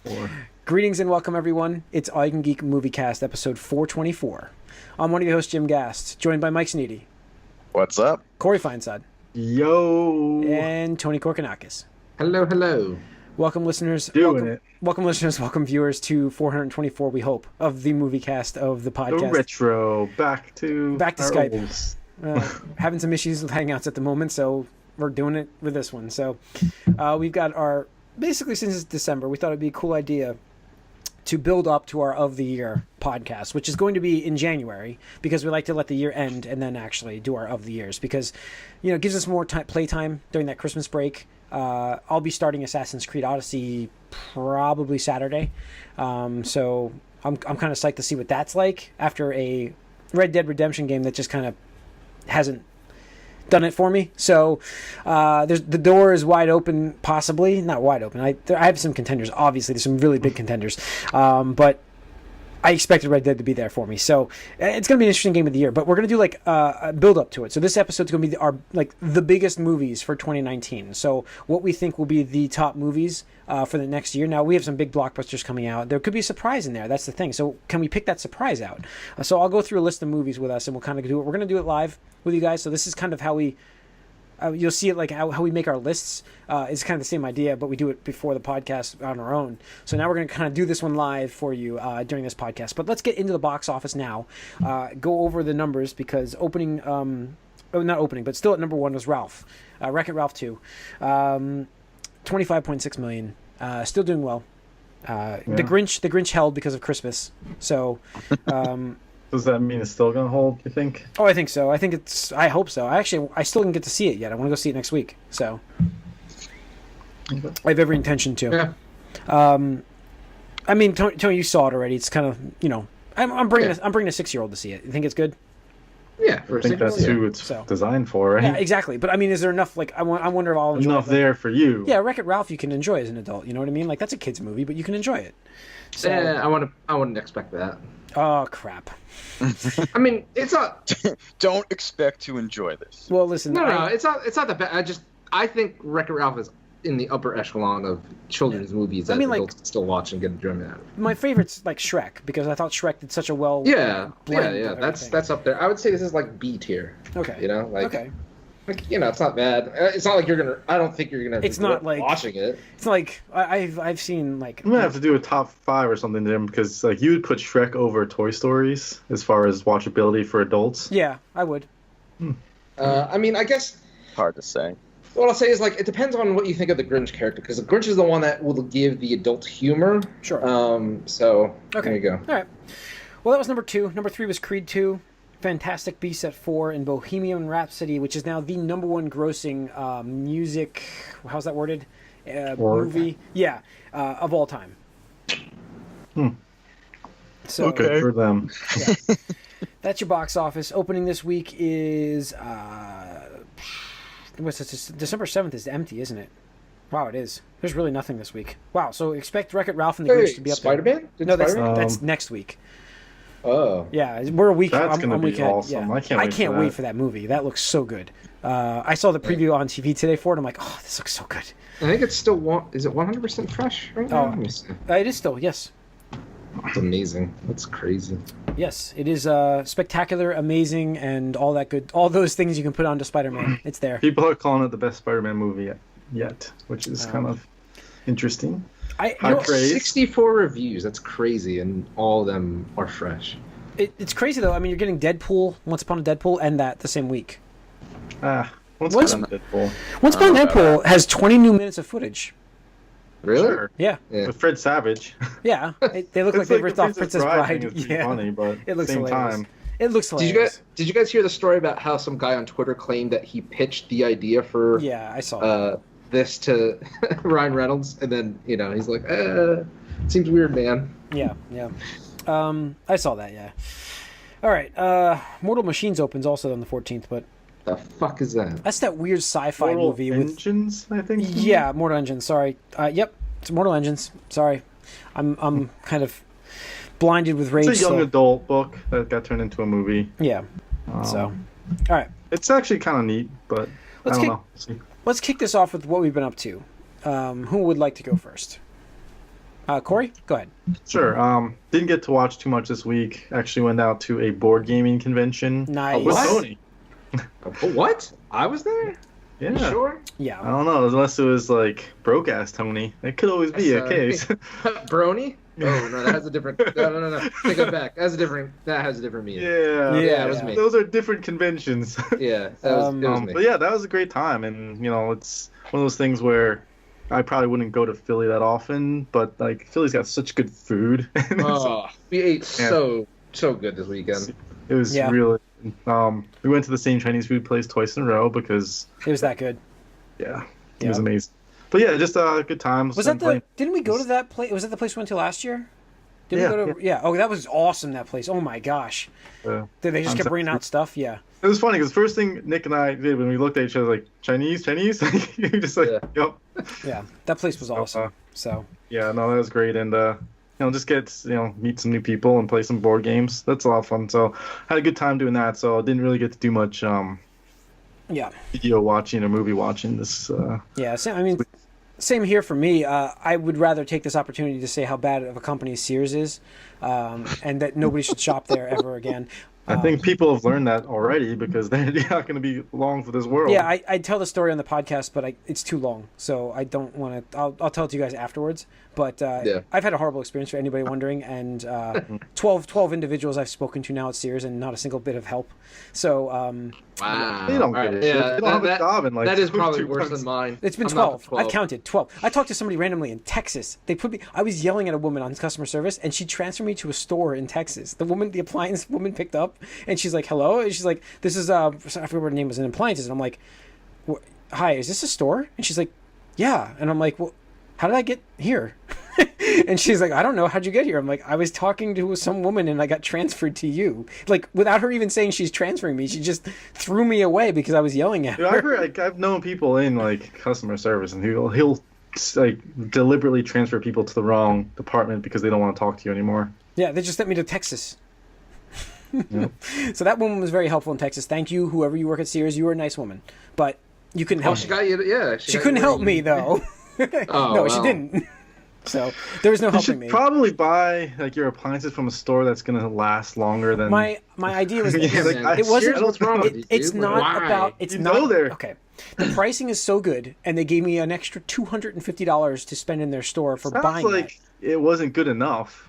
424. Greetings and welcome, everyone. It's All You Can Geek Moviecast, episode 424. I'm one of your hosts, Jim Gast, joined by Mike Sneedy. What's up? Corey Feinsod. Yo! And Tony Korkanakis. Hello, hello. Welcome, listeners. Welcome, listeners. Welcome, viewers, to 424, we hope, of the Moviecast of the podcast. The retro. Back to Skype. Having some issues with Hangouts at the moment, so we're doing it with this one. So we've got our... Basically, since it's December, we thought it'd be a cool idea to build up to our Of the Year podcast, which is going to be in January, because we like to let the year end and then actually do our Of the Years, because, you know, it gives us more playtime during that Christmas break. I'll be starting Assassin's Creed Odyssey probably Saturday, so I'm kind of psyched to see what that's like after a Red Dead Redemption game that just kind of hasn't done it for me. So the door is wide open, possibly not wide open. I have some contenders. Obviously, there's some really big contenders, but I expected Red Dead to be there for me. So it's going to be an interesting game of the year. But we're going to do like a build up to it. So this episode's going to be the biggest movies for 2019. So what we think will be the top movies for the next year. Now we have some big blockbusters coming out. There could be a surprise in there. That's the thing. So can we pick that surprise out? So I'll go through a list of movies with us, and we'll kind of do it. We're going to do it live with you guys. So this is kind of how we. You'll see it like how we make our lists. It's kind of the same idea, but we do it before the podcast on our own. So now we're going to kind of do this one live for you during this podcast. But let's get into the box office now. Go over the numbers, because not opening, but still at number one was Ralph. Wreck-It Ralph 2. 25.6 million. Still doing well. Yeah. The Grinch held because of Christmas. So... Does that mean it's still going to hold, you think? Oh, I think so. I hope so. I still didn't get to see it yet. I want to go see it next week. So okay. I have every intention to. Yeah. I mean, Tony, you saw it already. It's kind of, you know, I'm bringing a 6-year-old to see it. You think it's good? Yeah, I think that's who it's designed for, right? Yeah, exactly. But I mean, is there enough? Like, I wonder if I'll enjoy enough there for you. Yeah, Wreck-It Ralph, you can enjoy as an adult. You know what I mean? Like, that's a kids movie, but you can enjoy it. So, I wouldn't expect that. Oh crap! I mean, it's not. Don't expect to enjoy this. Well, listen. No, it's not that bad. I think Wreck-It Ralph is in the upper echelon of children's movies that adults can still watch and get enjoyment out of. My favorite's like Shrek, because I thought Shrek did such a well. Yeah. That's up there. I would say this is like B tier. Okay. You know, like. Okay. Like, you know, it's not bad. It's not like you're gonna. I don't think you're gonna. It's not like watching it. It's like I've seen like. I'm gonna have to do a top 5 or something there, because like you would put Shrek over Toy Stories as far as watchability for adults. Yeah, I would. I mean, I guess. Hard to say. What I'll say is, like, it depends on what you think of the Grinch character, because the Grinch is the one that will give the adult humor. Sure. So okay. There you go. All right. Well, that was number 2. Number 3 was Creed 2. Fantastic Beasts at 4, and Bohemian Rhapsody, which is now the number 1 grossing music. How's that worded? Movie. Yeah, of all time. So okay for them. Yeah. That's your box office. Opening this week is December 7th is empty, isn't it? Wow, it is. There's really nothing this week. Wow, so expect Wreck-It Ralph and the Grinch to be up Spider-Man? there. No, that's next week. Oh. Yeah, we're a week. That's going to be awesome. Yeah. I can't wait for that movie. That looks so good. I saw the preview on TV today for it. I'm like, oh, this looks so good. I think it's still is it 100% fresh right now? It is still, yes. That's amazing. That's crazy. Yes, it is spectacular, amazing, and all that good. All those things you can put onto Spider-Man. It's there. People are calling it the best Spider-Man movie yet, which is kind of interesting. 64 reviews. That's crazy, and all of them are fresh. It's crazy though. I mean, you're getting Deadpool, Once Upon a Deadpool, and that the same week. Once Upon a Deadpool. Once Upon a Deadpool has 20 new minutes of footage. Really? Sure. Yeah. With Fred Savage. Yeah, they look like they ripped off Princess Bride. It's funny, but it looks same hilarious. time. It looks hilarious. Did you guys hear the story about how some guy on Twitter claimed that he pitched the idea for? Yeah, I saw. This to Ryan Reynolds, and then he's like, seems weird, man. Yeah. I saw that. Yeah. All right. Mortal Machines opens also on the 14th, but the fuck is that? That's that weird sci-fi movie with Engines, I think. Yeah, Mortal Engines. Sorry. Yep, it's Mortal Engines. Sorry, I'm kind of blinded with rage. It's a young adult book that got turned into a movie. Yeah. So, all right. It's actually kind of neat, but I don't know. Let's kick this off with what we've been up to. Who would like to go first? Corey, go ahead. Sure. Didn't get to watch too much this week. Actually went out to a board gaming convention. Nice. With What? Tony. What? I was there? Yeah. You sure? Yeah. I don't know, unless it was like broke ass Tony. It could always be a case. Brony? Oh no, that has a different. No. Take that back. That has a different meaning. Yeah, it was me. Those are different conventions. Yeah, it was me. But yeah, that was a great time, and it's one of those things where I probably wouldn't go to Philly that often, but like Philly's got such good food. We ate so good this weekend. It was really. We went to the same Chinese food place twice in a row because it was that good. Yeah, it was amazing. But yeah, just a good time. Was that Didn't we go to that place? Was that the place we went to last year? Did we go to? Yeah. Oh, that was awesome. That place. Oh my gosh. They just kept bringing out stuff. Yeah. It was funny because the first thing Nick and I did when we looked at each other like Chinese, you just like yep. Yeah, that place was awesome. So. Yeah, no, that was great, and just get meet some new people and play some board games. That's a lot of fun. So had a good time doing that. So I didn't really get to do much. Video watching or movie watching this. Same here for me. I would rather take this opportunity to say how bad of a company Sears is, and that nobody should shop there ever again. I think people have learned that already because they're not going to be long for this world. Yeah, I tell the story on the podcast, but it's too long, so I don't want to. I'll tell it to you guys afterwards. But I've had a horrible experience for anybody wondering, and 12 individuals I've spoken to now at Sears, and not a single bit of help. So wow, they don't get it. Yeah, they don't have a job in like that is probably worse than mine. It's been 12. I've counted 12. I talked to somebody randomly in Texas. I was yelling at a woman on customer service, and she transferred me to a store in Texas. The appliance woman picked up, and she's like, "Hello," and she's like, "This is I forget what her name was in appliances," and I'm like, "Hi, is this a store?" And she's like, "Yeah," and I'm like, "Well, how did I get here?" And she's like, "I don't know. How'd you get here?" I'm like, "I was talking to some woman and I got transferred to you." Like, without her even saying she's transferring me, she just threw me away because I was yelling at her. I've known people in like customer service, and he'll like deliberately transfer people to the wrong department because they don't want to talk to you anymore. Yeah, they just sent me to Texas. Yep. So that woman was very helpful in Texas. Thank you, whoever you work at Sears. You were a nice woman, but you couldn't help me. She got you. Yeah, she couldn't help me though. She didn't. So there was no helping me. You should probably buy like your appliances from a store that's going to last longer than. My idea was it wasn't. What's wrong with you, it's not about. It's not there. Okay. The pricing is so good, and they gave me an extra $250 to spend in their store for buying. Sounds like it wasn't good enough.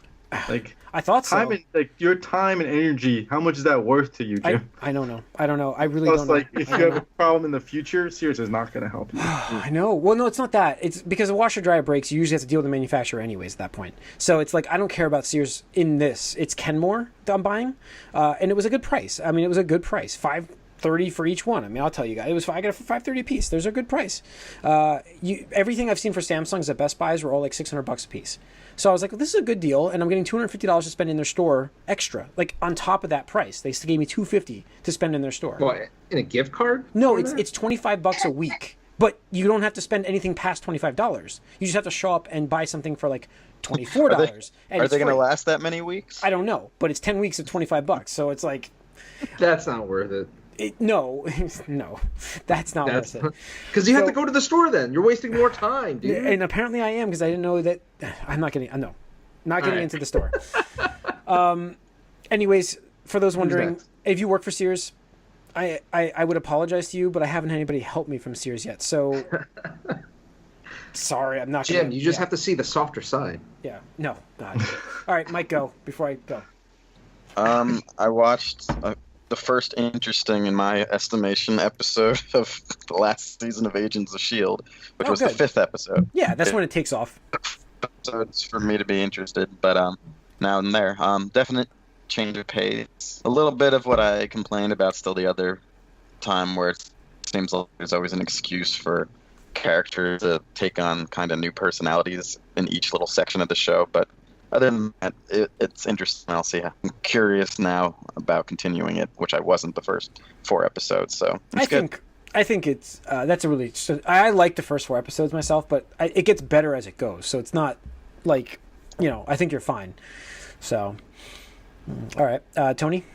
Like I thought so. Your time and energy, how much is that worth to you, Jim? I don't know. I really don't know. Like, if you have a problem in the future, Sears is not going to help you. I know. Well, no, it's not that. It's because a washer dryer breaks, you usually have to deal with the manufacturer anyways at that point. So it's like, I don't care about Sears in this. It's Kenmore that I'm buying, and it was a good price. I mean, it was a good price. $5.30 for each one. I mean, I'll tell you guys, I got it for $5.30 a piece. There's a good price. Everything I've seen for Samsungs at Best Buys were all like $600 a piece. So I was like, well, this is a good deal, and I'm getting $250 to spend in their store extra, like on top of that price. They gave me $250 to spend in their store. What, in a gift card? No, it's $25 a week, but you don't have to spend anything past $25. You just have to show up and buy something for like $24. Are they going to last that many weeks? I don't know, but it's 10 weeks of $25, so it's like that's not worth it. No, that's not worth it. Because you have to go to the store then. You're wasting more time, dude. And apparently I am, because I didn't know that. I'm not getting. No, not getting into the store. Anyways, for those wondering, if you work for Sears, I would apologize to you, but I haven't had anybody help me from Sears yet. So sorry, I'm not. Jim, you just have to see the softer side. Yeah. No. God. All right, Mike, go before I go. I watched the first interesting, in my estimation, episode of the last season of Agents of S.H.I.E.L.D., which was the 5th episode. Yeah, that's when it takes off. Episodes for me to be interested, but now and there. Definite change of pace. A little bit of what I complained about still the other time, where it seems like there's always an excuse for characters to take on kind of new personalities in each little section of the show, but other than that, it's interesting. I'll see. I'm curious now about continuing it, which I wasn't the first 4 episodes. So I think it's that's a really. I like the first 4 episodes myself, but it gets better as it goes. So it's not like I think you're fine. So all right, Tony.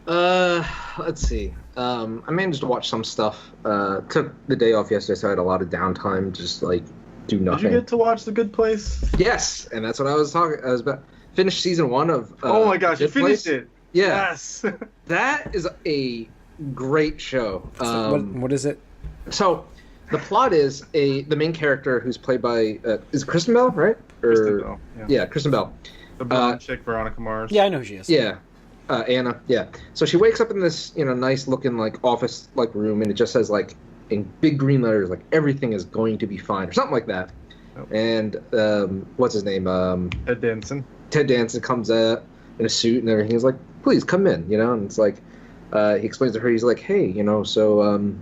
Let's see. I managed to watch some stuff. Took the day off yesterday, so I had a lot of downtime. Just like do nothing. Did you get to watch The Good Place? Yes, and that's what I was about. Finished season 1 of. Oh my gosh, you finished it! Yeah. Yes. That is a great show. What is it? So, the plot is the main character who's played by is it Kristen Bell, right? Kristen Bell. Yeah, Kristen Bell. The blonde chick, Veronica Mars. Yeah, I know who she is. Yeah. Anna, yeah. So she wakes up in this, nice looking like office like room, and it just says like in big green letters like everything is going to be fine or something like that. Yep. And what's his name? Ted Danson. Ted Danson comes in a suit and everything. He's like, please come in, and it's like he explains to her. He's like, hey, so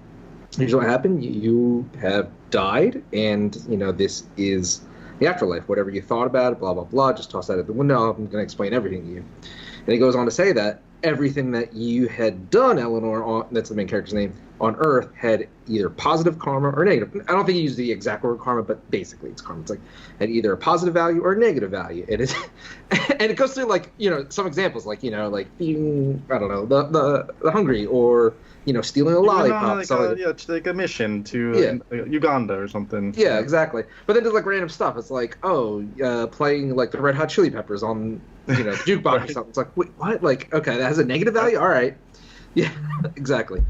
here's what happened. You have died, and this is the afterlife. Whatever you thought about it, blah blah blah. Just toss that out the window. I'm going to explain everything to you. And he goes on to say that everything that you had done, Eleanor, that's the main character's name, on Earth had either positive karma or negative. I don't think he used the exact word karma, but basically it's karma. It's like had either a positive value or a negative value. It is, and it goes through like some examples, like like being the hungry or stealing a lollipop. Like a mission to Uganda or something. Yeah, exactly. But then there's like random stuff. It's like playing like the Red Hot Chili Peppers on jukebox right. Or something. It's like wait, what? Like okay, that has a negative value. All right. Yeah, exactly.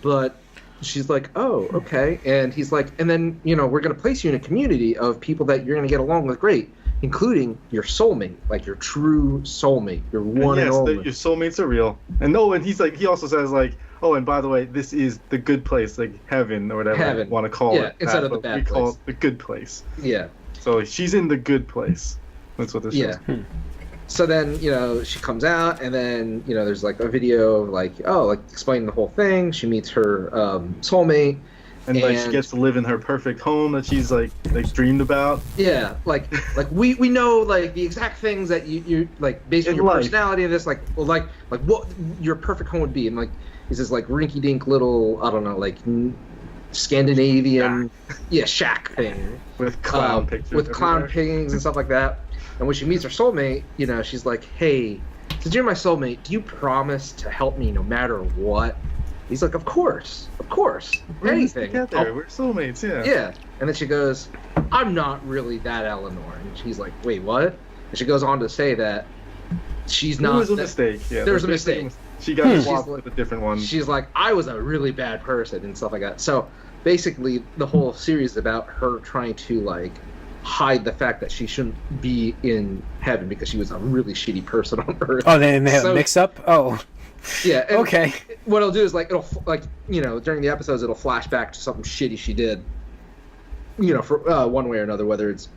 But she's like, oh, okay. And he's like, and then, we're going to place you in a community of people that you're going to get along with great, including your soulmate, like your true soulmate, your one and only. Your soulmates are real. And he's like, he also says like, oh, and by the way, this is the good place, like heaven or whatever you want to call it. Yeah, instead of the bad place. We call it the good place. Yeah. So she's in the good place. That's what this is. So then, she comes out, and then, there's like a video of like explaining the whole thing. She meets her soulmate. And like she gets to live in her perfect home that she's like dreamed about. Yeah, like we know like the exact things that you like based on your personality and this like what your perfect home would be, and like it's this like rinky dink little I don't know like Scandinavian shack thing with clown pictures with clown paintings and stuff like that. And when she meets her soulmate, she's like, hey, since you're my soulmate, do you promise to help me no matter what? He's like, of course, anything. We're soulmates, yeah. Yeah, and then she goes, I'm not really that Eleanor. And she's like, wait, what? And she goes on to say that she's not. There was a mistake. Yeah, there was a mistake. She got swapped with a different one. She's like, I was a really bad person and stuff like that. So basically, the whole series is about her trying to like hide the fact that she shouldn't be in heaven because she was a really shitty person on Earth. Oh, they have a mix-up? Oh. Yeah. Okay. What it'll do is like it'll like during the episodes it'll flash back to something shitty she did. For one way or another, whether it's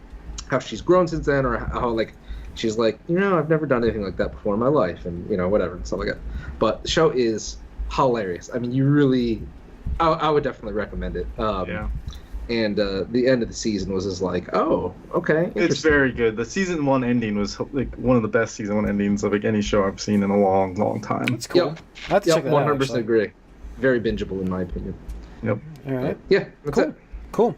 how she's grown since then or how like she's like I've never done anything like that before in my life and whatever and stuff like that. But the show is hilarious. I mean, you really, I would definitely recommend it. Yeah. And the end of the season was just like, oh, okay. It's very good. The season 1 ending was like one of the best season 1 endings of like any show I've seen in a long, long time. That's cool. Yep. I have to check that 100% out, agree. Very bingeable in my opinion. Yep. All right. Yeah, that's it. Cool.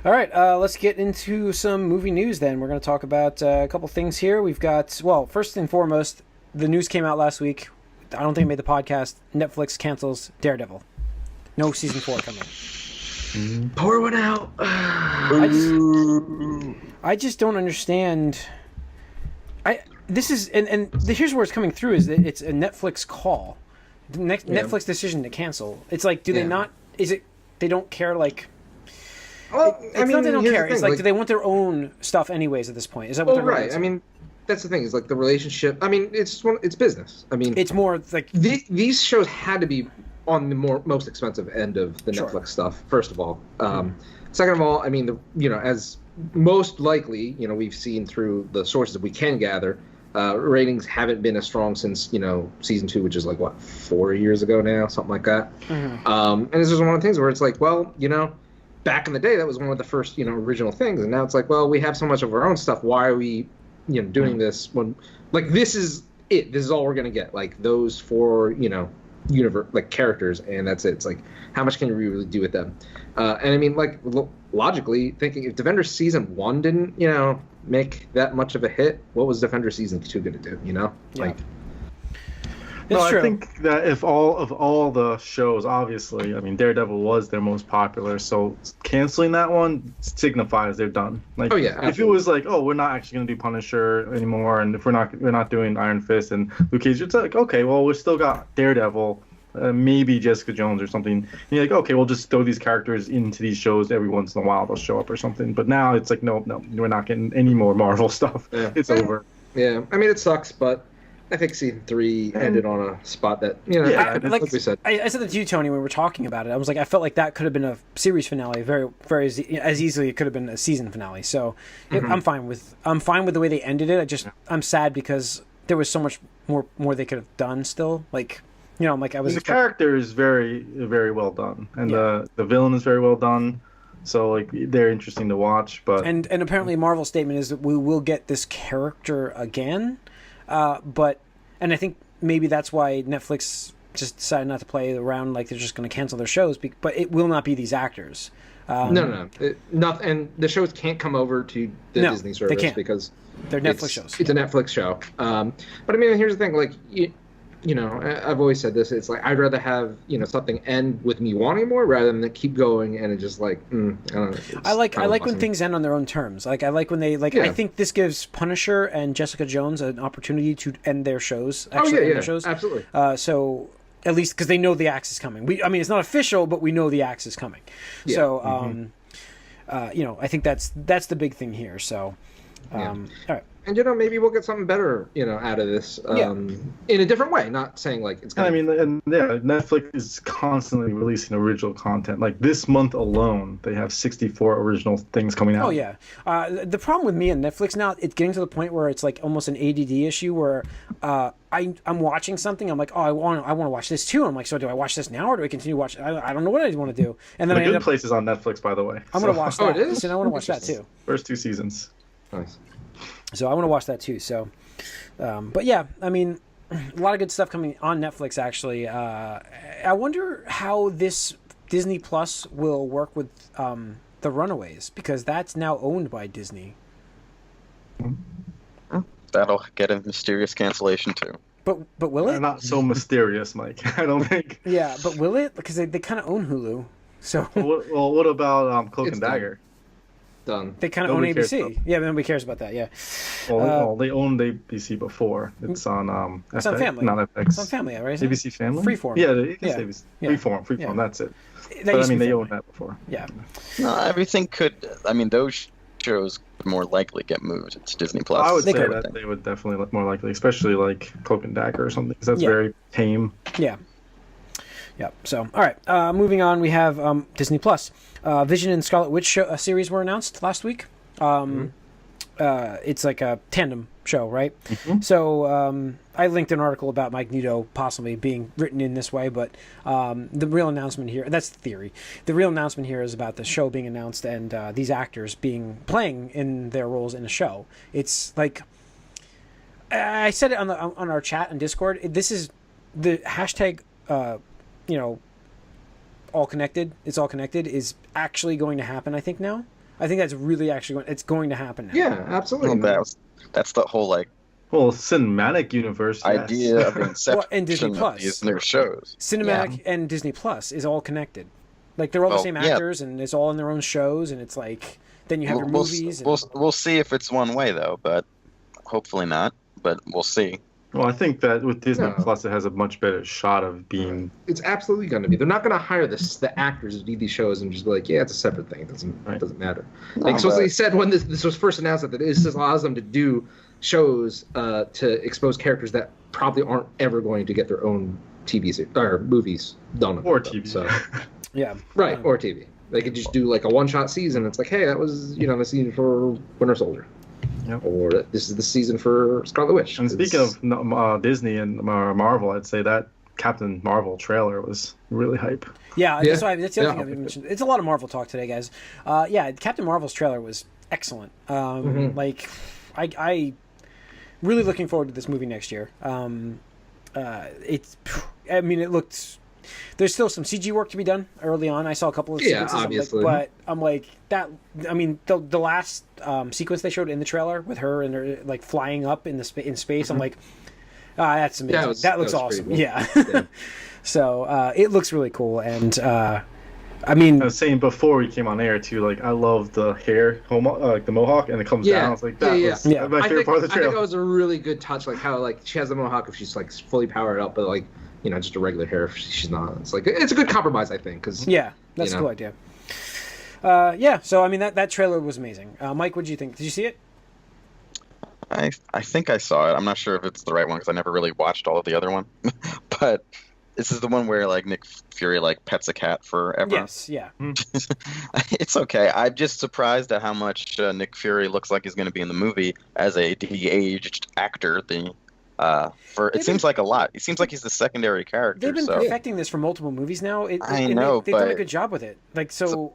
All right, let's get into some movie news then. We're going to talk about a couple things here. We've got, well, first and foremost, the news came out last week. I don't think it made the podcast. Netflix cancels Daredevil. No season 4 coming. Pour one out. I just don't understand. Here's where it's coming through is that it's a Netflix call, Netflix decision to cancel. It's like, do they not? Is it they don't care? Like, well, it's not they don't care. It's like, do they want their own stuff anyways at this point? Is that what they're right? I mean, that's the thing. Is like the relationship. I mean, it's business. I mean, it's more like these shows had to be on the most expensive end of the Netflix stuff. First of all, second of all, I mean, as most likely, we've seen through the sources that we can gather, ratings haven't been as strong since season 2, which is like what 4 years ago now, something like that. And this is one of the things where it's like, well, back in the day, that was one of the first original things, and now it's like, well, we have so much of our own stuff. Why are we doing this when like this is it? This is all we're gonna get. Like those 4 universe like characters, and that's it. It's like, how much can you really do with them? And I mean, like logically thinking, if Defenders season 1 didn't make that much of a hit, what was Defenders season 2 gonna do? Yeah. Like No, true. I think that if all the shows, obviously, I mean, Daredevil was their most popular, so canceling that one signifies they're done. Like, Oh, yeah, if it absolutely. was like, oh, we're not actually going to do Punisher anymore, and if we're not doing Iron Fist and Luke Cage, it's like, okay, well, we still got Daredevil, maybe Jessica Jones or something. And you're like, okay, we'll just throw these characters into these shows every once in a while. They'll show up or something. But now it's like, no, we're not getting any more Marvel stuff. Yeah. It's over. Yeah, I mean, it sucks, but I think season 3 ended on a spot that, you know, Yeah, like we said. I said that to you, Tony, when we were talking about it. I was like, I felt like that could have been a series finale, very, very as easily it could have been a season finale. So I'm fine with the way they ended it. I'm sad because there was so much more they could have done still. Like, you know, like I was. The character is very, very well done, and the villain is very well done. So like they're interesting to watch, but and apparently Marvel's statement is that we will get this character again. But I think maybe that's why Netflix just decided not to play around, like they're just going to cancel their shows. But it will not be these actors. No. And the shows can't come over to the Disney service because they're Netflix shows. It's a Netflix show. But I mean, here's the thing: like you know, I've always said this. It's like I'd rather have something end with me wanting more rather than keep going and it just like I don't know. I like when things end on their own terms. Like I like when they like. Yeah. I think this gives Punisher and Jessica Jones an opportunity to end their shows. Actually, end their shows. Absolutely. So at least because they know the axe is coming. I mean, it's not official, but we know the axe is coming. Yeah. So you know, I think that's the big thing here. So all right. And maybe we'll get something better, out of this in a different way. Not saying like it's. I mean, and Netflix is constantly releasing original content. Like this month alone, they have 64 original things coming out. Oh yeah. The problem with me and Netflix now, it's getting to the point where it's like almost an ADD issue where I'm watching something. I'm like, oh, I want to watch this too. I'm like, so do I watch this now or do I continue watching? I don't know what I want to do. And then The Good Place is on Netflix, by the way. I'm gonna watch that. Oh, it is. And I want to watch that too. First 2 seasons. Nice. So I want to watch that too. So, but yeah, I mean, a lot of good stuff coming on Netflix. Actually, I wonder how this Disney Plus will work with the Runaways because that's now owned by Disney. That'll get a mysterious cancellation too. But will it? They're not so mysterious, Mike. I don't think. Yeah, but will it? Because they kind of own Hulu. So. Well, what about Cloak and Dagger? Done. They kind of own ABC. Yeah, but nobody cares about that. Yeah. Well, they owned ABC before. It's on. It's on Family. Not FX. It's on Family, right? ABC Family. Freeform. Yeah, ABC. Freeform. Yeah. That's it. That but I mean, they owned that before. Yeah. No, everything could. I mean, those shows could more likely get moved to Disney Plus. I would say that they would definitely look more likely, especially like Cloak and Dagger or something, because that's very tame. Yeah. Yeah. So, all right. Moving on, we have Disney Plus. Vision and Scarlet Witch series were announced last week. It's like a tandem show, right? Mm-hmm. So I linked an article about Magneto possibly being written in this way, but the real announcement here—that's the theory. The real announcement here is about the show being announced and these actors playing in their roles in the show. It's like I said it on our chat and Discord. This is the hashtag. All connected. It's all connected is actually going to happen. I think now. I think that's really actually it's going to happen now. Yeah, absolutely. Well, that's the whole cinematic universe idea of inception and Disney Plus. Of these new shows. Cinematic and Disney Plus is all connected. Like they're all the same actors, and it's all in their own shows, and it's like then you have your movies. We'll see if it's one way though, but hopefully not. But we'll see. Well, I think that with Disney Plus, it has a much better shot of being. It's absolutely going to be. They're not going to hire the actors to do these shows and just be like, yeah, it's a separate thing. It doesn't matter. So they said when this was first announced that this allows them to do shows to expose characters that probably aren't ever going to get their own TV series or movies done or TV. So yeah, right, or TV. They could just do like a one-shot season. It's like, hey, that was the season for Winter Soldier. Yep. Or this is the season for Scarlet Witch. And speaking of Disney and Marvel, I'd say that Captain Marvel trailer was really hype. Yeah, that's the other thing I've mentioned. It's a lot of Marvel talk today, guys. Captain Marvel's trailer was excellent. Like, I really looking forward to this movie next year. It looked. There's still some CG work to be done early on. I saw a couple of sequences, obviously. but I'm like that. I mean, the last sequence they showed in the trailer with her and her like flying up in space. Mm-hmm. I'm like, That's amazing. Yeah, that looks was awesome. pretty Yeah. cool. So it looks really cool, and I mean, I was saying before we came on air too, like I love the hair, like the mohawk, and it comes down. It's like that was my favorite part of the trailer. I think it was a really good touch, like how like she has the mohawk if she's like fully powered up, but like just a regular hair if she's not. It's like it's a good compromise, I think. Cause, that's a cool idea. So I mean that trailer was amazing. Mike, what did you think? Did you see it? I think I saw it. I'm not sure if it's the right one because I never really watched all of the other one. But this is the one where like Nick Fury like pets a cat forever. Yes, yeah. It's okay. I'm just surprised at how much Nick Fury looks like he's going to be in the movie as a de-aged actor. It seems like a lot. It seems like he's the secondary character. They've been perfecting this for multiple movies now. I know, they've done a good job with it. Like so.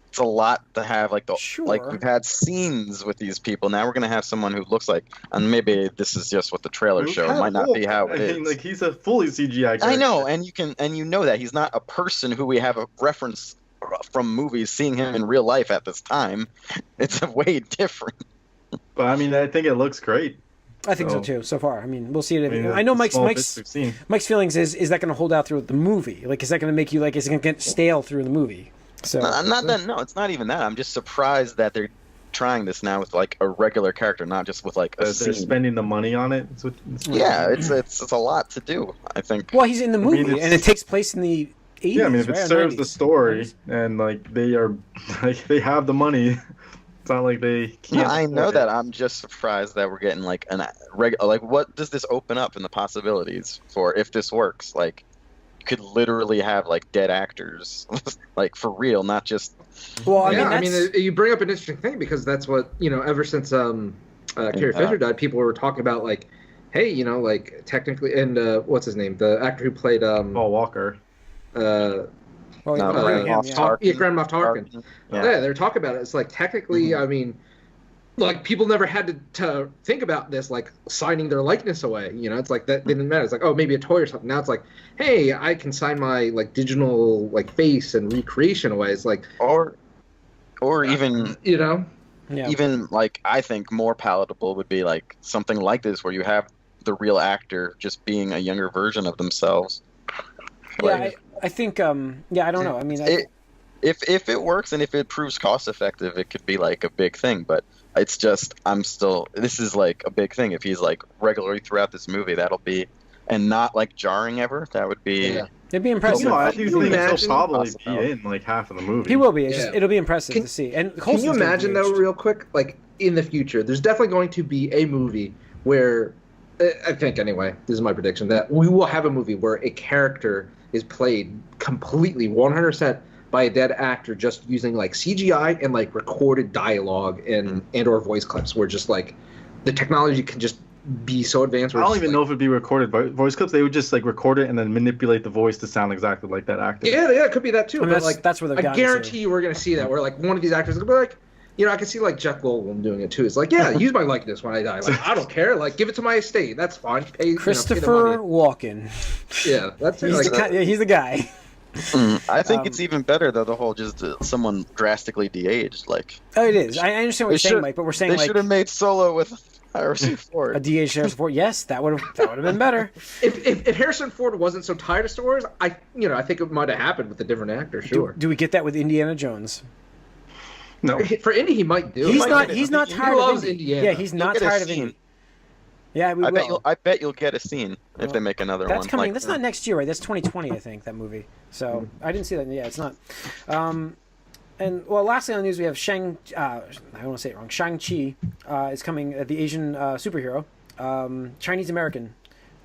It's a lot to have, like we've had scenes with these people. Now we're gonna have someone who looks like, and maybe this is just what the trailer show. It might not be how it is. Like he's a fully CGI character. I know, and you know that he's not a person who we have a reference from movies. Seeing him in real life at this time, it's way different. But I mean, I think it looks great. I think so too. So far, I mean, we'll see it. I know Mike's feelings is that going to hold out through the movie? Like, is that going to make you like? Is it going to get stale through the movie? So No, it's not even that. I'm just surprised that they're trying this now with like a regular character, not just with like a scene. They're spending the money on it. It's a lot to do, I think. Well, he's in the movie, and it takes place in the 80s. Yeah, I mean, if it serves the story, 90s. and like they are, like they have the money. It's not like they can't. I know that. I'm just surprised that we're getting like like what does this open up in the possibilities for if this works? Like. You could literally have like dead actors, like for real, not just. Well, I mean, you bring up an interesting thing because that's what ever since Carrie Fisher died, people were talking about like, hey, like technically, and what's his name, the actor who played Paul Walker. Grand Moff Tarkin. Yeah, they're talking about it. It's like technically, I mean. Like people never had to think about this, like signing their likeness away. It's like that didn't matter. It's like, oh, maybe a toy or something. Now it's like, hey, I can sign my like digital like face and recreation away. It's like, or even even like I think more palatable would be like something like this where you have the real actor just being a younger version of themselves. I think I don't know. I mean, if it works and if it proves cost effective, it could be like a big thing, but. It's just this is like a big thing. If he's like regularly throughout this movie, that'll be, and not like jarring ever. That would be. Yeah. It'd be impressive. I think he'll probably be in like half of the movie. He will be. It'll be impressive to see. And can you imagine though, real quick, like in the future, there's definitely going to be a movie where, I think anyway, this is my prediction, that we will have a movie where a character is played completely 100%. By a dead actor, just using like CGI and like recorded dialogue and or voice clips, where just like the technology can just be so advanced. I don't even know if it'd be recorded voice clips. They would just like record it and then manipulate the voice to sound exactly like that actor. Yeah, it could be that too. I mean, but like that's where I guarantee you we're gonna see that where like one of these actors will be like, I can see like Jeff Goldblum doing it too. It's like, yeah, use my likeness when I die. Like I don't care. Like give it to my estate. That's fine. Pay Christopher Walken. Yeah, that's he's the guy. I think it's even better though. The whole just someone drastically de-aged, like. Oh, it is. I understand what you're saying, Mike, but we're saying they should have made Solo with Harrison Ford. A de-aged Harrison Ford. Yes, that would have been better. If Harrison Ford wasn't so tired of Star Wars, I think it might have happened with a different actor. Sure. Do we get that with Indiana Jones? No. For Indy, he might do. He's not tired of Indiana. Yeah, he's not tired of Indy. Yeah, we will. I bet you'll get a scene if they make another one. That's coming. That's not next year, right? That's 2020, I think, that movie. So I didn't see that. Yeah, it's not. And well, lastly on the news, we have I don't want to say it wrong. Shang-Chi is coming. The Asian superhero, Chinese American,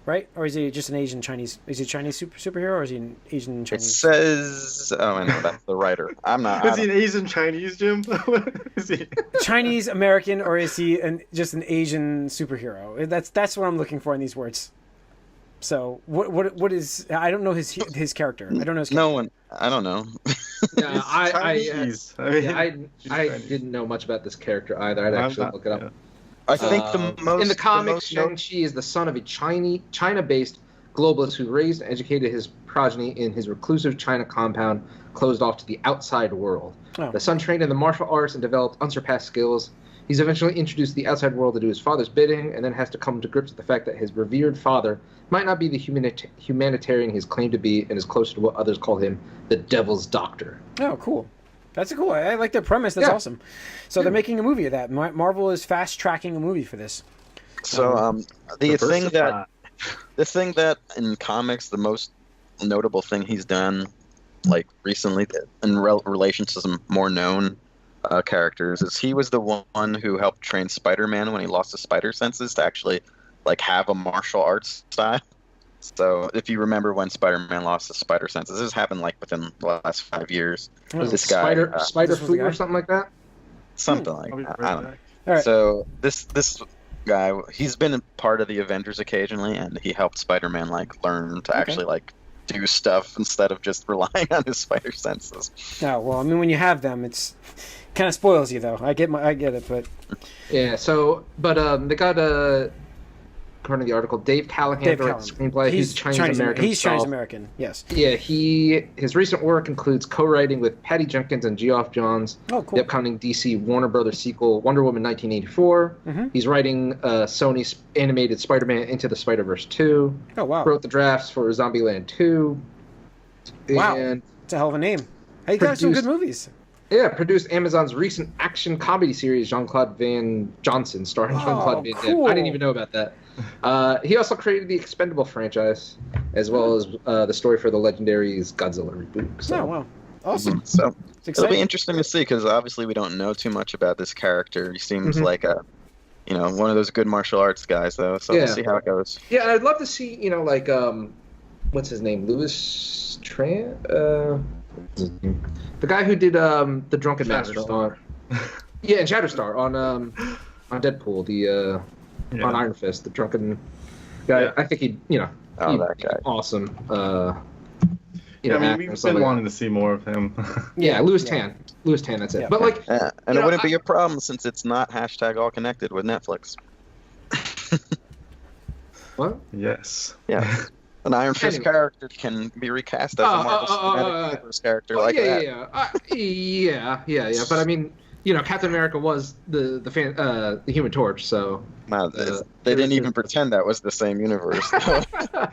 right? Or is he just an Asian Chinese? Is he a Chinese superhero, or is he an Asian Chinese? It says. Oh, I know that's the writer. I'm not. Is he an Asian Chinese, Jim? Is he Chinese American, or is he just an Asian superhero? That's what I'm looking for in these words. So what is? I don't know his character. I don't know his character. No one. I don't know. Yeah, I didn't know much about this character either. I'd actually look it up. Yeah. I think in the comics, Shang-Chi is the son of a China-based globalist who raised and educated his progeny in his reclusive China compound, closed off to the outside world. Oh. The son trained in the martial arts and developed unsurpassed skills He's eventually introduced to the outside world to do his father's bidding, and then has to come to grips with the fact that his revered father might not be the humanitarian he's claimed to be, and is closer to what others call him, the Devil's Doctor. Oh, cool. That's cool. I like the premise. That's awesome. So they're making a movie of that. Marvel is fast tracking a movie for this. So the thing that in comics, the most notable thing he's done, like recently, in relation to some more known characters, is he was the one who helped train Spider-Man when he lost his spider senses to actually like have a martial arts style. So if you remember when Spider-Man lost his spider senses, this happened like within the last 5 years. This guy, Spider Flu or something like that. Something like that. I don't know. Right. So this guy, he's been a part of the Avengers occasionally, and he helped Spider-Man like learn to actually like do stuff instead of just relying on his spider senses. Oh, well, I mean, when you have them, it's kind of spoils you, though. I get it, but yeah. So, but they got according to the article, Dave Callahan directed the screenplay. He's Chinese American. He's Chinese American. Yes. Yeah. His recent work includes co-writing with Patty Jenkins and Geoff Johns. Oh, cool. The upcoming DC Warner Brothers sequel, Wonder Woman 1984. Mm-hmm. He's writing Sony's animated Spider-Man Into the Spider-Verse 2. Oh, wow. Wrote the drafts for Zombieland 2. Wow. And it's a hell of a name. Hey, you got some good movies. Yeah, produced Amazon's recent action comedy series, Jean-Claude Van Johnson, starring Jean-Claude Van Damme. I didn't even know about that. He also created the Expendable franchise, as well as the story for the legendary Godzilla reboot. So. Oh, wow. Awesome. So it'll be interesting to see, because obviously we don't know too much about this character. He seems like one of those good martial arts guys, though. So we'll see how it goes. Yeah, and I'd love to see, like, what's his name? Louis Tran? The guy who did the Drunken Master on, yeah, and Shatterstar on Deadpool, on Iron Fist, the drunken guy. Yeah. I think he'd that guy, awesome. We've been wanting to see more of him. Yeah, Louis Tan. Louis Tan, that's it. Yeah. But and it wouldn't be a problem since it's not # all connected with Netflix. What? Yes. Yeah. An Iron Fist character can be recast as a Marvel Cinematic Universe character like that. Yeah. But I mean, Captain America was the Human Torch, so. No, they didn't even pretend that was the same universe at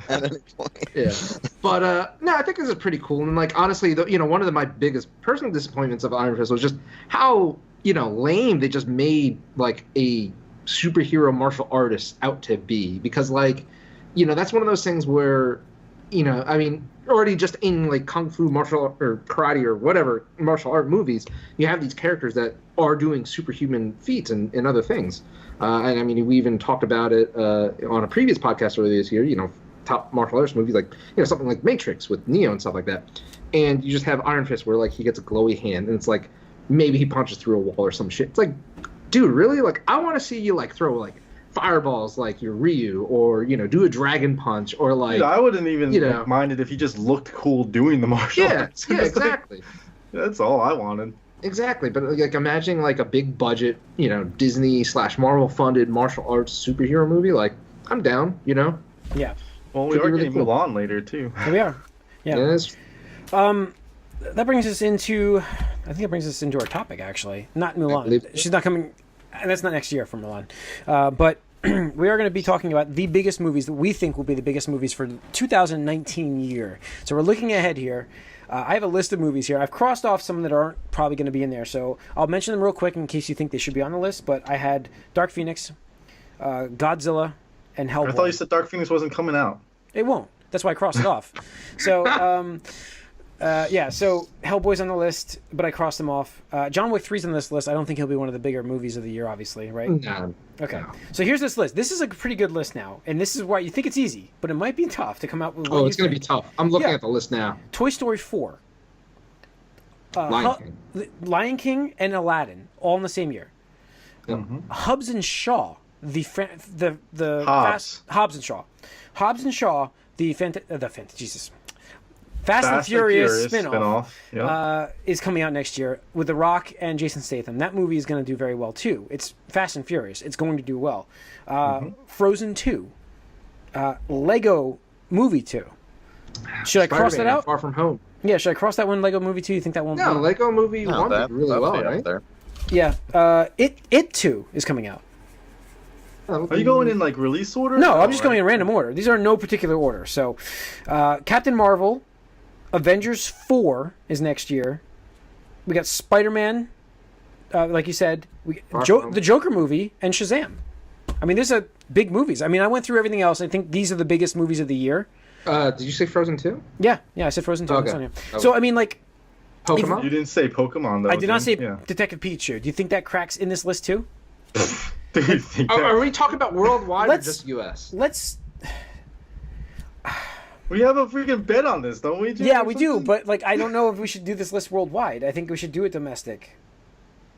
any point. Yeah. But no, I think this is pretty cool. And like honestly, one of my biggest personal disappointments of Iron Fist was just how lame they just made like a superhero martial artist out to be, because like. That's one of those things where, I mean, already just in like kung fu, martial or karate or whatever martial art movies, you have these characters that are doing superhuman feats and other things. And I mean, we even talked about it on a previous podcast earlier this year. Top martial arts movies like something like Matrix with Neo and stuff like that. And you just have Iron Fist where like he gets a glowy hand and it's like maybe he punches through a wall or some shit. It's like, dude, really? Like I want to see you like throw like fireballs like your Ryu, or do a dragon punch, or like. Dude, I wouldn't even minded if he just looked cool doing the martial arts. Yeah, exactly. That's all I wanted. Exactly, but like imagining like a big budget, Disney / Marvel funded martial arts superhero movie. Like I'm down, Yeah. Well, we are getting Mulan later too. Here we are. Yeah. Yes. That brings us into. I think it brings us into our topic actually. Not Mulan. She's not coming. And that's not next year for Milan. But we are going to be talking about the biggest movies that we think will be the biggest movies for the 2019 year. So we're looking ahead here. I have a list of movies here. I've crossed off some that aren't probably going to be in there. So I'll mention them real quick in case you think they should be on the list. But I had Dark Phoenix, Godzilla, and Hellboy. I thought you said Dark Phoenix wasn't coming out. It won't. That's why I crossed it off. So... so Hellboy's on the list, but I crossed him off. John Wick 3's on this list. I don't think he'll be one of the bigger movies of the year, obviously, right? No. Okay. No. So here's this list. This is a pretty good list now, and this is why you think it's easy, but it might be tough to come out with. Oh, it's going to be tough. I'm looking at the list now. Toy Story 4. Lion King and Aladdin, all in the same year. Mm-hmm. Hobbs and Shaw, Hobbs. Hobbs and Shaw. Hobbs and Shaw, Fast and Furious spin-off. Yep. Is coming out next year with The Rock and Jason Statham. That movie is going to do very well, too. It's Fast and Furious. It's going to do well. Frozen 2. Lego Movie 2. Should I cross that out? Far From Home. Yeah, should I cross that one, Lego Movie 2? You think that won't Lego Movie 1 did really well, right? There. Yeah. It 2 is coming out. Are you going in like release order? No, I'm just going in random order. These are no particular order. So, Captain Marvel, Avengers 4 is next year. We got Spider-Man, like you said, the Joker movie, and Shazam. I mean, these are big movies. I mean, I went through everything else. I think these are the biggest movies of the year. Did you say Frozen 2? Yeah, I said Frozen 2. Okay. So, I mean, like... Pokemon? You didn't say Pokemon, though. I did not say Detective Pikachu. Do you think that cracks in this list, too? Do you think Are we talking about worldwide or just U.S.? Let's... We have a freaking bet on this, don't we, Jim? Yeah, we do, but like I don't know if we should do this list worldwide. I think we should do it domestic.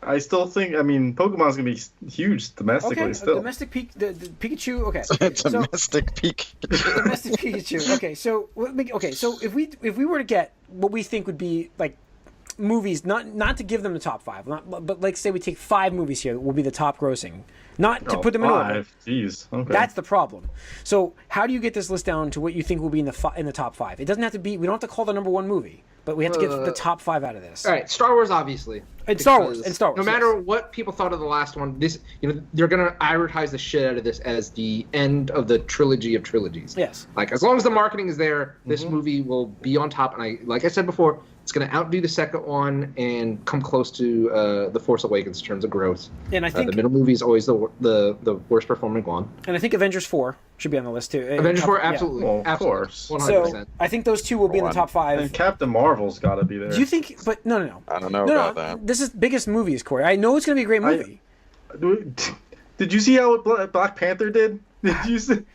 I still think, I mean, Pokemon's going to be huge domestically still. Domestic the Pikachu, okay. Domestic Pikachu. Domestic Pikachu. Okay, so if we were to get what we think would be like movies, not to give them the top 5, but like say we take 5 movies here that will be the top grossing. Not to put them in order. Jeez. Okay. That's the problem. So how do you get this list down to what you think will be in the top 5? It doesn't have to be. We don't have to call the number 1 movie, but we have to get the top 5 out of this. All right, Star Wars, obviously. And Star Wars. No matter what people thought of the last one, this they're gonna advertise the shit out of this as the end of the trilogy of trilogies. Yes. Like as long as the marketing is there, this movie will be on top. And like I said before, it's gonna outdo the second one and come close to the Force Awakens in terms of gross. And I think the middle movie is always the worst performing one. And I think Avengers 4 should be on the list too. Avengers 4, absolutely, Well, of absolutely, course. 100%. So I think those 2 will be in the top 5. And Captain Marvel's got to be there. Do you think? But no. I don't know about that. This is biggest movies, Corey. I know it's going to be a great movie. Did you see how Black Panther did? Did you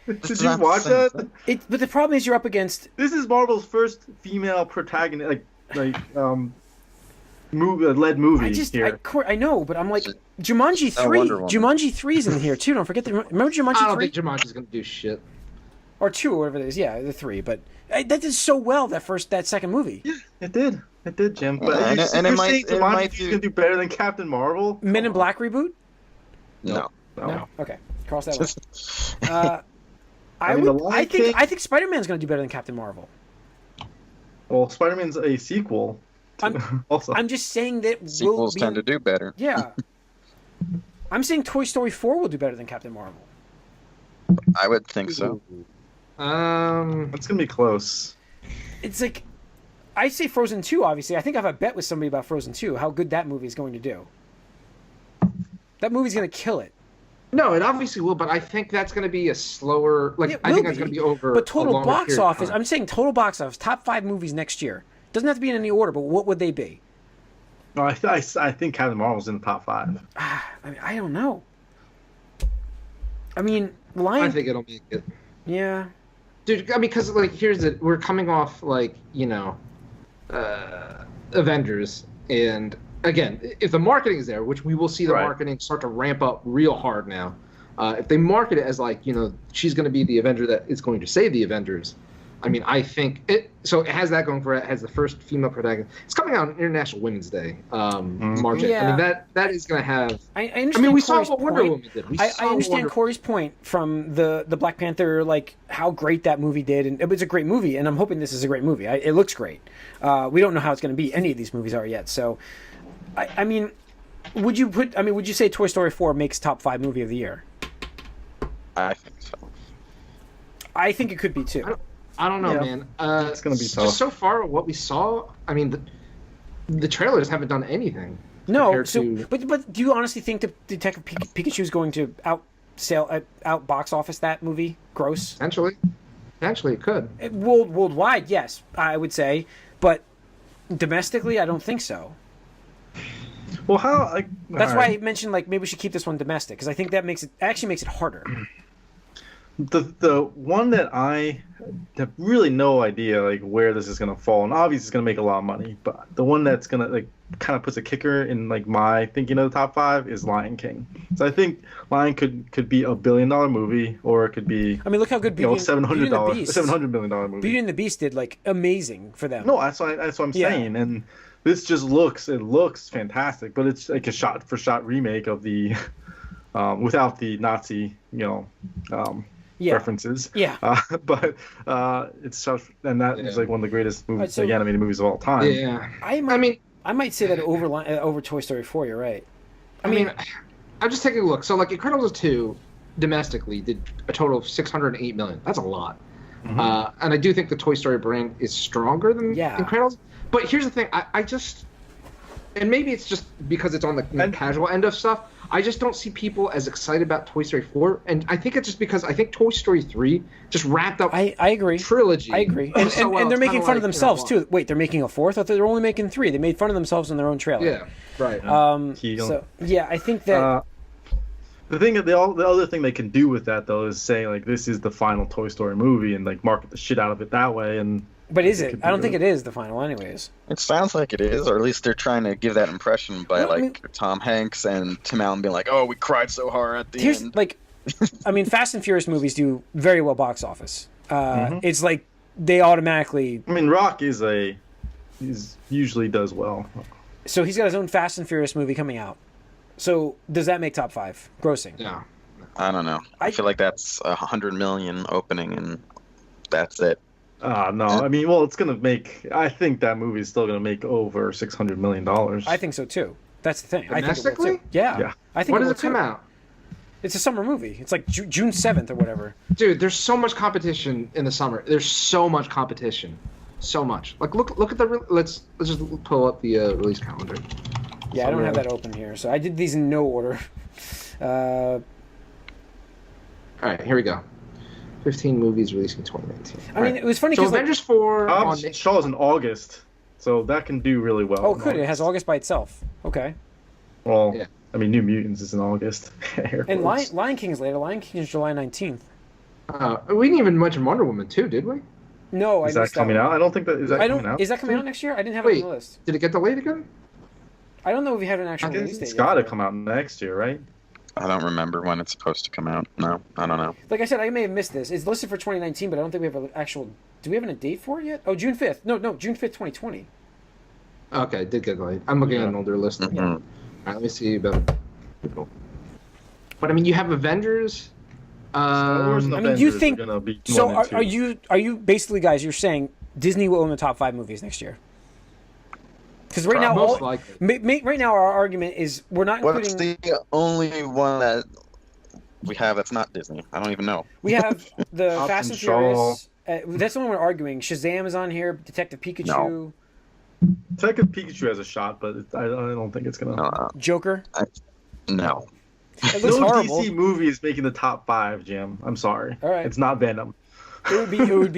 watch that? But the problem is you're up against. This is Marvel's first female protagonist, led movie. I know, but I'm like Jumanji 3. Jumanji 3 is in here too. Don't forget remember Jumanji 3? I don't think Jumanji's going to do shit. Or 2 or whatever it is. Yeah, the 3. But that did so well that second movie. Yeah, it did. It did, Jim. But and it might gonna do better than Captain Marvel. Men in Black reboot? No. Okay, cross that one. I think Spider-Man's going to do better than Captain Marvel. Well, Spider-Man's a sequel. I'm just saying that sequels tend to do better. Yeah. I'm saying Toy Story 4 will do better than Captain Marvel. I would think so. It's gonna be close. It's like I say Frozen 2, obviously. I think I have a bet with somebody about Frozen 2, how good that movie is going to do. That movie's going to kill it. No, it obviously will, but I think that's going to be a slower... I think that's going to be over But total box office, I'm saying total box office, top 5 movies next year. Doesn't have to be in any order, but what would they be? No, I think Captain Marvel's in the top 5. I don't know. I mean, I think it'll make it. Yeah. Dude, I mean, because, here's it. We're coming off, Avengers, and again, if the marketing is there, which we will see the marketing start to ramp up real hard now, if they market it as she's going to be the Avenger that is going to save the Avengers, I mean, I think it. So it has that going for it. It has the first female protagonist. It's coming out on International Women's Day, March. Yeah. I mean, that is going to have. I understand. We saw what Wonder Woman did. I understand Corey's point from the Black Panther, how great that movie did, and it was a great movie. And I'm hoping this is a great movie. It looks great. We don't know how it's going to be. Any of these movies are yet. So, I mean, would you say Toy Story 4 makes top 5 movie of the year? I think so. I think it could be too. I don't know, man. It's going to be tough. Just so far, what we saw, I mean, the trailers haven't done anything. No, but do you honestly think that Detective Pikachu is going to out box office that movie? Gross? Potentially, it could. Worldwide, yes, I would say, but domestically, I don't think so. Well, how? That's why I mentioned maybe we should keep this one domestic, because I think that makes it harder. The one that I have really no idea where this is gonna fall, and obviously it's gonna make a lot of money, but the one that's gonna kind of puts a kicker in my thinking of the top 5 is Lion King. So I think Lion could be $1 billion movie, or it could be. I mean, look how good $700 million movie. Beauty and the Beast did amazing for them. No, that's what I'm saying, and this just looks fantastic, but it's like a shot for shot remake of the without the Nazi references. Yeah. But it's such, and that is one of the greatest movies, animated movies of all time. Yeah. I might say that over Toy Story 4. You're right. I mean, I'm just taking a look. So, like, Incredibles 2 domestically did a total of $608 million. That's a lot. Mm-hmm. And I do think the Toy Story brand is stronger than Incredibles. But here's the thing. I just... And maybe it's just because it's on the casual end of stuff. I just don't see people as excited about Toy Story 4. And I think it's just because I think Toy Story 3 just wrapped up I agree. Trilogy. I agree. And they're making fun of themselves, too. Wait, they're making a fourth? I thought they were only making 3. They made fun of themselves in their own trailer. Yeah, right. So, yeah, I think that... the other thing they can do with that, though, is say, like, this is the final Toy Story movie and, like, market the shit out of it that way. But is it? I don't think it is the final, anyways. It sounds like it is, or at least they're trying to give that impression by Tom Hanks and Tim Allen being like, "Oh, we cried so hard at the end." Like, I mean, Fast and Furious movies do very well box office. It's like they automatically. I mean, Rock usually does well. So he's got his own Fast and Furious movie coming out. So does that make top 5 grossing? Yeah. I don't know. I feel like that's $100 million opening, and that's it. No, I mean, well, it's gonna make. I think that movie is still gonna make over $600 million. I think so too. That's the thing. Domestically? I think it will too. Yeah. I think. When does it come out? It's a summer movie. It's like June 7th or whatever. Dude, there's so much competition in the summer. There's so much competition, so much. Like, look at the. Let's just pull up the release calendar. Yeah, I don't have that open here, so I did these in no order. All right, here we go. 15 movies releasing 2019. I mean, it was funny because Avengers 4 Shaw's in August, so that can do really well. Oh, could it has August by itself? Okay. Well, yeah. I mean, New Mutants is in August. And Lion King's later. Lion King is July 19th. We didn't even mention Wonder Woman 2, did we? No, is that coming out? I don't think that is that coming out. Is that coming out next year? I didn't have it on the list. Did it get delayed again? I don't know if we have an actual release date. It's got to come out next year, right? I don't remember when it's supposed to come out. No, I don't know. Like I said, I may have missed this. It's listed for 2019, but I don't think we have an actual... Do we have a date for it yet? Oh, June 5th. No, June 5th, 2020. Okay, it did get delayed. I'm looking at an older list. Mm-hmm. All right, let me see about... But, I mean, you have Avengers... Star Wars and Avengers you think... Are gonna be so are you... Basically, guys, you're saying Disney will own the top 5 movies next year? Because right now, right now, our argument is we're not including... What's the only one that we have that's not Disney? I don't even know. We have the Fast and Furious. That's the one we're arguing. Shazam is on here. Detective Pikachu. No. Detective Pikachu has a shot, but I don't think it's gonna. Joker. No. It looks horrible. DC movie is making the top 5, Jim. I'm sorry. All right. It's not Venom. It would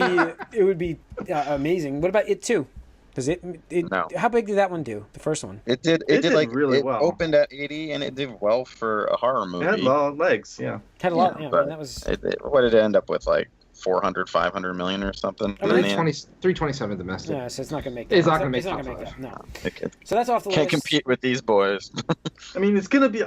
be amazing. What about It 2? Does it no. How big did that one do? The first one? It did like really well. It opened at 80 and it did well for a horror movie. It had a lot of legs, yeah. Had a lot. Yeah, but that was. What did it end up with? Like 400-500 million or something? I mean, 327 domestic. Yeah, so it's not gonna make that. It's not gonna make that. No. So that's off the list. Can't compete with these boys. I mean, it's gonna be.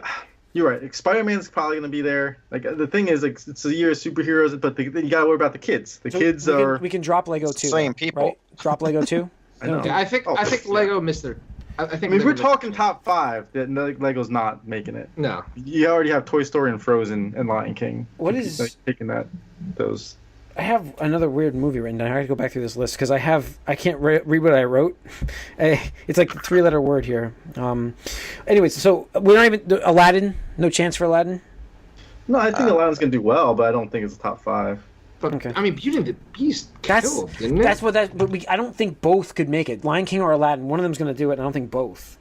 You're right. Spider-Man's probably gonna be there. Like the thing is, like it's a year of superheroes, but you gotta worry about the kids. The kids are. We can drop Lego 2. Same people. Right? Drop Lego 2. I know. I think Lego missed their. I mean, we're talking top 5. That Lego's not making it. No. You already have Toy Story and Frozen and Lion King. What is taking those? I have another weird movie written down. I have to go back through this list because I can't read what I wrote. It's like a 3-letter word here. Anyways, so we're not even Aladdin. No chance for Aladdin. No, I think Aladdin's gonna do well, but I don't think it's top 5. But okay. I mean, Beauty and the Beast killed, didn't it? That's what that. But I don't think both could make it. Lion King or Aladdin. One of them's gonna do it. And I don't think both.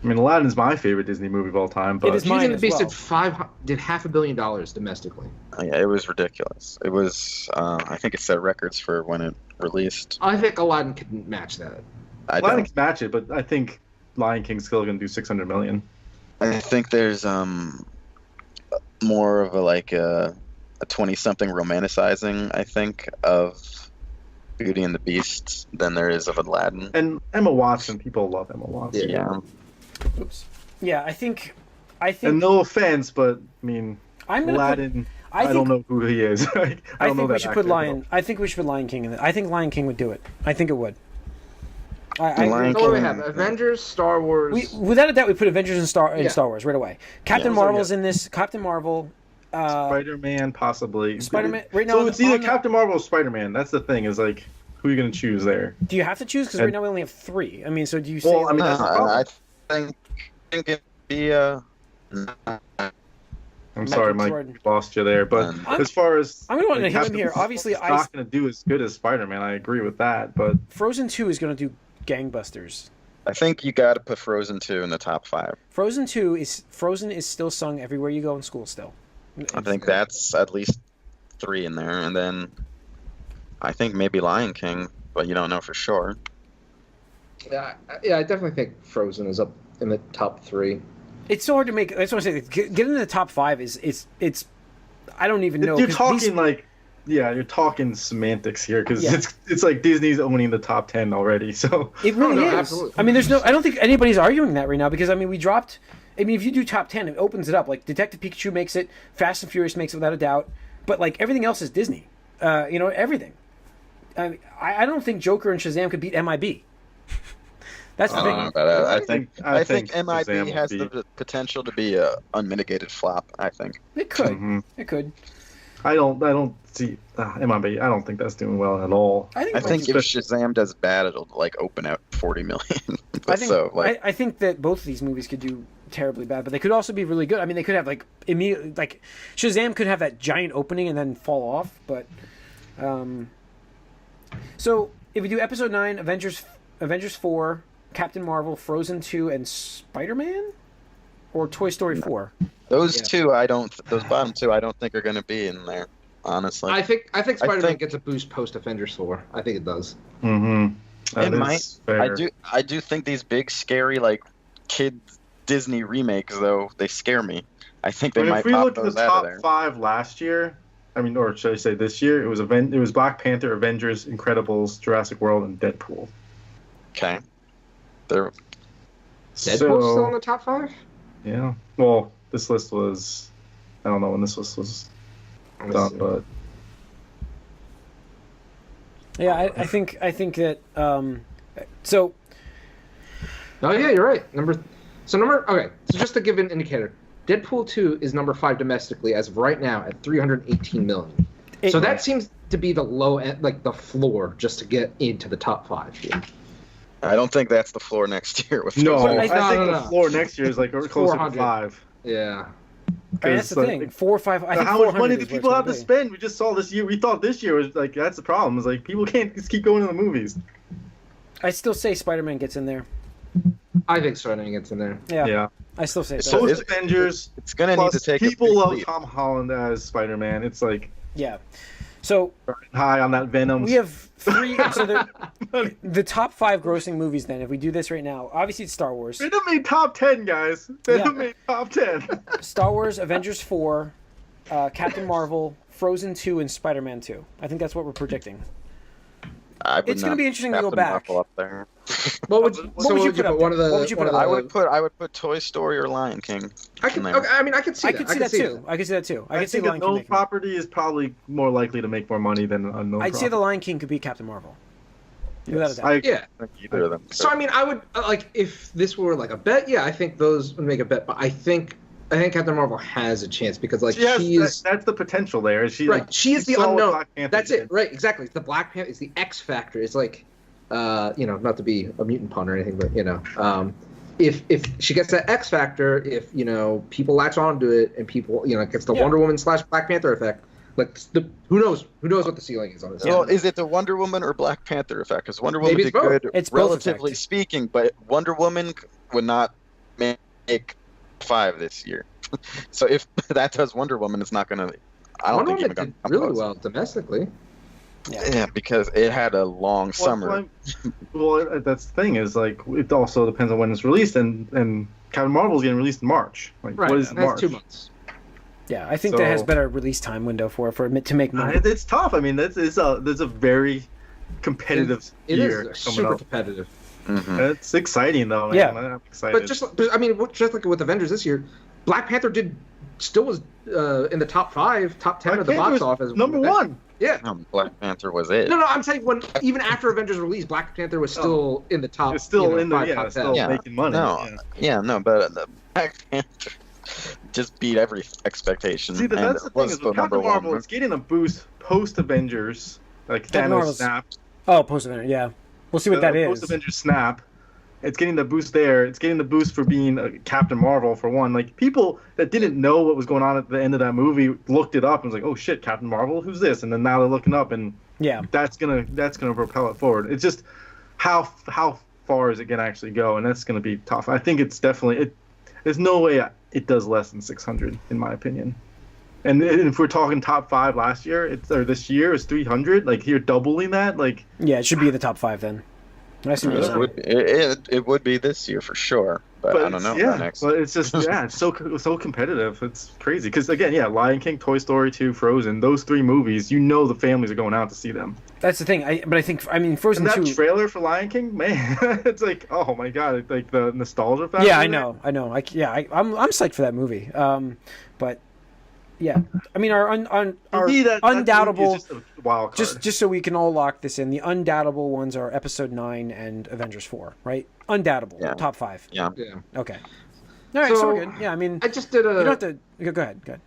I mean, Aladdin's my favorite Disney movie of all time, but Beauty and the Beast did $500 million domestically. Oh, yeah, it was ridiculous. It was. I think it set records for when it released. I think Aladdin could match that. Aladdin can match it, but I think Lion King's still gonna do $600 million. I think there's more of a 20-something romanticizing, I think, of Beauty and the Beast than there is of Aladdin. And Emma Watson, people love Emma Watson. Yeah. Oops. Yeah, I think. And no offense, but I mean, Aladdin. I don't know who he is. I think we should put Lion. I think we should put Lion King in it. I think Lion King would do it. I think it would. So what do we have? Avengers, Star Wars. Without a doubt, we put Avengers and Star Wars right away. Captain Marvel's in this. Captain Marvel. Spider-Man, possibly. Spider-Man right now. So it's either Captain Marvel or Spider-Man. That's the thing. Is like, who are you going to choose there? Do you have to choose? Because right now we only have 3. I mean, so do you say? Well, I mean, I think it'd be I'm sorry, Mike, we lost you there. But as far as I'm going to hit him here. Obviously, it's not going to do as good as Spider-Man. I agree with that. But Frozen 2 is going to do gangbusters. I think you got to put Frozen 2 in the top 5. Frozen is still sung everywhere you go in school still. I think that's at least 3 in there, and then I think maybe Lion King, but you don't know for sure. Yeah, I definitely think Frozen is up in the top 3. It's so hard to make. That's what I say. Getting in the top 5 is it's. I don't even know. You're talking you're talking semantics here because it's like Disney's owning the top 10 already. So it really is. Absolutely. I mean, I don't think anybody's arguing that right now because I mean we dropped. I mean, if you do top 10, it opens it up. Like Detective Pikachu makes it, Fast and Furious makes it without a doubt, but like everything else is Disney. Everything. I don't think Joker and Shazam could beat MIB. That's the thing. I think MIB has the potential to be a unmitigated flop. I think it could. Mm-hmm. It could. I don't see MIB. I don't think that's doing well at all. I think if Shazam does bad, it'll like open out 40 million. I think that both of these movies could do terribly bad, but they could also be really good. I mean, they could have like immediately like Shazam could have that giant opening and then fall off. But so if we do Episode 9, Avengers 4. Captain Marvel, Frozen 2, and Spider-Man, or Toy Story 4. Those bottom two, I don't think are going to be in there. Honestly, I think Spider-Man gets a boost post Avengers 4. I think it does. Mm-hmm. It might. Fair. I do think these big scary like kid Disney remakes though they scare me. I think they might. If we look at the top 5 last year, I mean, or should I say this year, it was Black Panther, Avengers, Incredibles, Jurassic World, and Deadpool. Okay. Deadpool's still in the top 5? Yeah. Well, this list was... I don't know when this list was done, but... Yeah, I think that... So... Oh, yeah, you're right. Okay, so just to give an indicator, Deadpool 2 is number 5 domestically as of right now at $318 million. So that seems to be the low end, like the floor, just to get into the top 5. Yeah. I don't think that's the floor next year. I think the floor next year is like closer to 5. Yeah. That's the thing. 4 or 5. I think how much money do people have to spend? We just saw this year. We thought this year was like that's the problem. Is like people can't just keep going to the movies. I still say Spider-Man gets in there. I think Spider-Man gets in there. Yeah. I still say so. Post Avengers. It's gonna need to take. People love Tom Holland as Spider-Man. It's like So high on that Venom. We have 3. So the top 5 grossing movies. Then, if we do this right now, obviously it's Star Wars. Venom made top 10, guys. Venom made top 10. Star Wars, Avengers 4, Captain Marvel, Frozen 2, and Spider-Man 2. I think that's what we're predicting. It's going to be interesting to go back. Up there. What would you put up? I would put Toy Story or Lion King. I could see that too. I could see Lion King. Property is probably more likely to make more money than unknown. I'd say the Lion King could beat Captain Marvel. Yes. I think either of them. So I mean, I would like if this were like a bet. Yeah, I think those would make a bet. But I think Captain Marvel has a chance because like that's the potential there. She right? She is the unknown. That's it. Right? Exactly. It's the Black Panther. It's the X factor. It's like. Not to be a mutant pun or anything, but if she gets that X factor, if people latch onto it and people it gets the Wonder Woman / Black Panther effect, like who knows what the ceiling is on this. Well, is it the Wonder Woman or Black Panther effect? Because Wonder Woman did good, relatively speaking, but Wonder Woman would not make 5 this year. So if that does Wonder Woman, it's not gonna. I don't think even gonna come really close. Well domestically. Yeah, because it had a long summer. Well, that's the thing is like it also depends on when it's released, and Captain Marvel's getting released in March. Like, right, what is March? 2 months. Yeah, I think that has better release time window for it to make money. It's tough. I mean, there's a very competitive year. It is super competitive. Mm-hmm. It's exciting though. Man. Yeah, I'm excited. But just like with Avengers this year, Black Panther still was in the top 5, top 10 of the box office. Number 1. Yeah. No, Black Panther was it. No, I'm saying even after Avengers released, Black Panther was still in the top. It's still in the 5, top 10. still making money. But the Black Panther just beat every expectation. See, that's the thing is with Captain Marvel, it's getting a boost post Avengers, like Thanos snap. Oh, post Avengers, yeah. We'll see what that is. Post Avengers snap, It's getting the boost there. It's getting the boost for being Captain Marvel for one. Like people that didn't know what was going on at the end of that movie looked it up and was like, "Oh shit, Captain Marvel, who's this?" And then now they're looking up, and that's gonna propel it forward. It's just how far is it gonna actually go, and that's gonna be tough. I think it's definitely There's no way it does less than 600 in my opinion. And if we're talking top 5 last year, or this year is 300. Like you're doubling that. Like it should be the top 5 then. It would be this year for sure, but I don't know. Next. But it's just it's so competitive. It's crazy because again, Lion King, Toy Story 2, Frozen, those 3 movies, the families are going out to see them. That's the thing. I mean, Frozen and that 2 trailer for Lion King, man, it's like, oh my god, like the nostalgia factor. Yeah, I know. I'm psyched for that movie. But yeah, I mean, our undoubtable, just a wild card. Just so we can all lock this in, the undoubtable ones are Episode 9 and Avengers 4, right? Undoubtable, top 5. Yeah. Okay. All right, so we're good. Yeah, I mean, I just did a. You don't have to. Go ahead.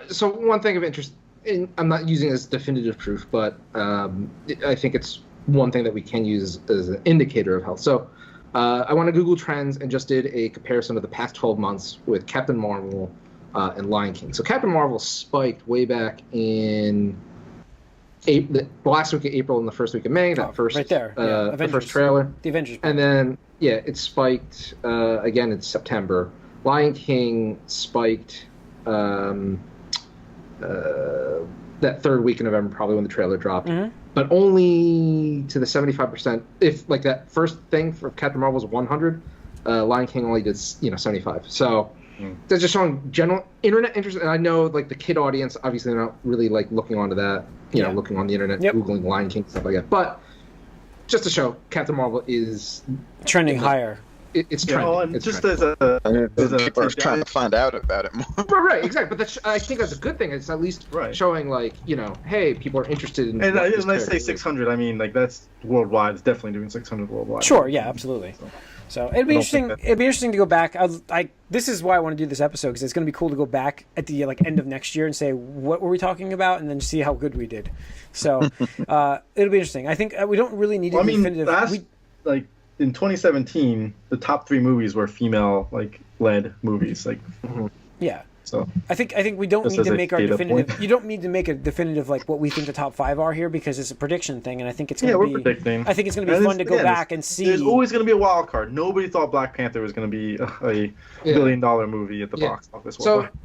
So one thing of interest, I'm not using it as definitive proof, but I think it's one thing that we can use as an indicator of health. So I went to Google Trends and just did a comparison of the past 12 months with Captain Marvel and Lion King. So Captain Marvel spiked way back in the last week of April and the first week of May. That first right there, the first trailer, the Avengers, and then it spiked again in September. Lion King spiked that third week in November, probably when the trailer dropped, but only to the 75%. If like that first thing for Captain Marvel was 100, Lion King only did 75. So. That's just showing general internet interest, and I know like the kid audience, obviously they're not really like looking onto that, looking on the internet, Googling Lion King, stuff like that. But just to show, Captain Marvel is trending higher. It's trending. It's just trending. People are trying to find out about it more. Right, exactly. But I think that's a good thing. It's at least showing like hey, people are interested in. And when I say 600, I mean like that's worldwide. It's definitely doing 600 worldwide. Sure, yeah, absolutely. So it'd be interesting. It'd be interesting to go back. This is why I want to do this episode, because it's going to be cool to go back at the end of next year and say what were we talking about, and then see how good we did. So it'll be interesting. I think we don't really need to be definitive. Like in 2017, the top 3 movies were female led movies. Yeah. So I think we don't need to make our definitive. Point. You don't need to make a definitive what we think the top 5 are here, because it's a prediction thing, and I think it's going to be. We're predicting. I think it's going to be fun to go back and see. There's always going to be a wild card. Nobody thought Black Panther was going to be a billion-dollar movie at the box office.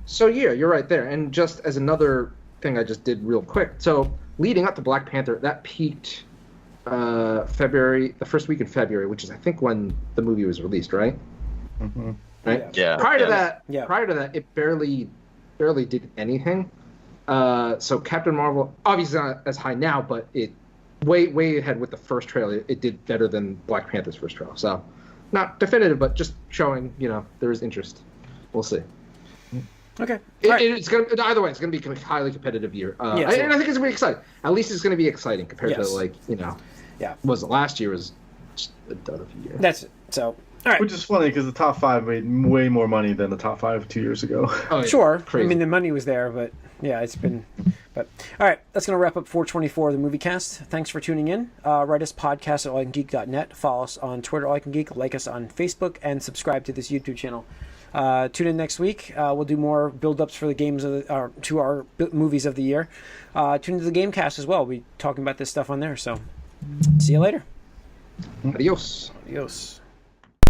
So you're right there. And just as another thing, I just did real quick. So leading up to Black Panther, that peaked February, the first week in February, which is I think when the movie was released, right? Mm-hmm. Right. Yeah. Prior to that, it barely did anything. So Captain Marvel, obviously not as high now, but it way ahead with the first trailer. It did better than Black Panther's first trailer. So, not definitive, but just showing there is interest. We'll see. Okay. It's gonna either way. It's gonna be a highly competitive year. And I think it's gonna be exciting. At least it's gonna be exciting compared to was it last year was just a dud of a year. That's it. So. All right. Which is funny because the top 5 made way more money than the top 5 2 years ago. Oh, yeah. Sure. Crazy. I mean, the money was there, but it's been. But all right, that's going to wrap up 424 of the Moviecast. Thanks for tuning in. Write us podcast at allicangeek.net. Follow us on Twitter, allicangeek. Like us on Facebook, and subscribe to this YouTube channel. Tune in next week. We'll do more build-ups for the games to our movies of the year. Tune into the Gamecast as well. We'll be talking about this stuff on there. So, see you later. Adios. Adios.